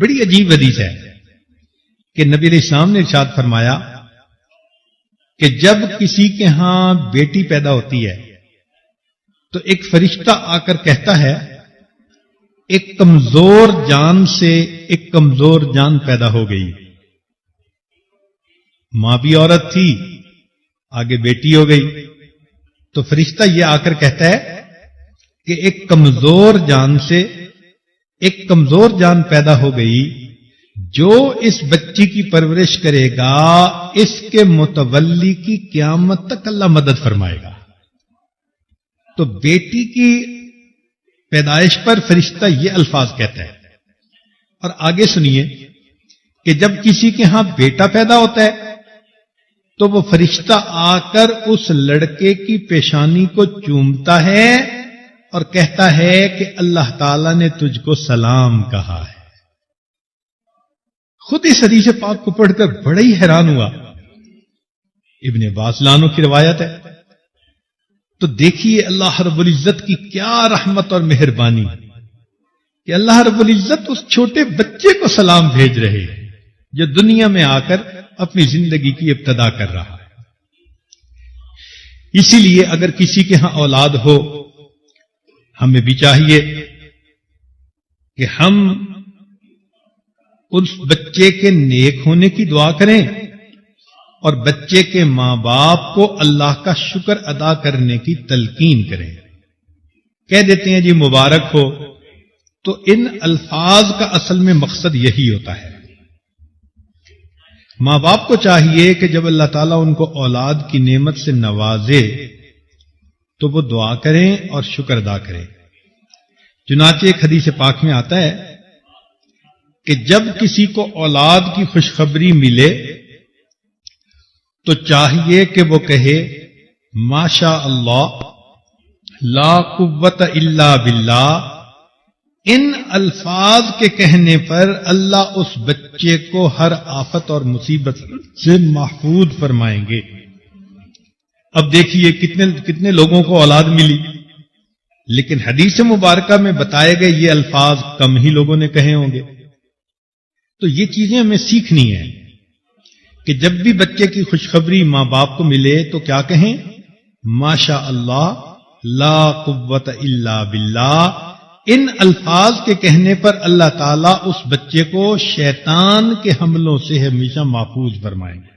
بڑی عجیب حدیث ہے کہ نبی علیہ السلام نے ارشاد فرمایا کہ جب کسی کے ہاں بیٹی پیدا ہوتی ہے تو ایک فرشتہ آ کر کہتا ہے ایک کمزور جان سے ایک کمزور جان پیدا ہو گئی. ماں بھی عورت تھی، آگے بیٹی ہو گئی، تو فرشتہ یہ آ کر کہتا ہے کہ ایک کمزور جان سے ایک کمزور جان پیدا ہو گئی، جو اس بچی کی پرورش کرے گا اس کے متولی کی قیامت تک اللہ مدد فرمائے گا. تو بیٹی کی پیدائش پر فرشتہ یہ الفاظ کہتا ہے. اور آگے سنیے کہ جب کسی کے ہاں بیٹا پیدا ہوتا ہے تو وہ فرشتہ آ کر اس لڑکے کی پیشانی کو چومتا ہے اور کہتا ہے کہ اللہ تعالی نے تجھ کو سلام کہا ہے. خود اس حدیث پاک کو پڑھ کر بڑا ہی حیران ہوا. ابن عباس لانو کی روایت ہے. تو دیکھیے اللہ رب العزت کی کیا رحمت اور مہربانی کہ اللہ رب العزت اس چھوٹے بچے کو سلام بھیج رہے ہیں جو دنیا میں آ کر اپنی زندگی کی ابتدا کر رہا ہے. اسی لیے اگر کسی کے ہاں اولاد ہو، ہمیں بھی چاہیے کہ ہم اس بچے کے نیک ہونے کی دعا کریں اور بچے کے ماں باپ کو اللہ کا شکر ادا کرنے کی تلقین کریں. کہہ دیتے ہیں جی مبارک ہو، تو ان الفاظ کا اصل میں مقصد یہی ہوتا ہے. ماں باپ کو چاہیے کہ جب اللہ تعالیٰ ان کو اولاد کی نعمت سے نوازے تو وہ دعا کریں اور شکر ادا کریں. چنانچہ ایک حدیث پاک میں آتا ہے کہ جب کسی کو اولاد کی خوشخبری ملے تو چاہیے کہ وہ کہے ماشاء اللہ لا قوت الا باللہ. ان الفاظ کے کہنے پر اللہ اس بچے کو ہر آفت اور مصیبت سے محفوظ فرمائیں گے. اب دیکھیے کتنے لوگوں کو اولاد ملی، لیکن حدیث مبارکہ میں بتائے گئے یہ الفاظ کم ہی لوگوں نے کہے ہوں گے. تو یہ چیزیں ہمیں سیکھنی ہیں کہ جب بھی بچے کی خوشخبری ماں باپ کو ملے تو کیا کہیں ماشاء اللہ لا قوت الا باللہ. ان الفاظ کے کہنے پر اللہ تعالیٰ اس بچے کو شیطان کے حملوں سے ہمیشہ محفوظ فرمائیں گے.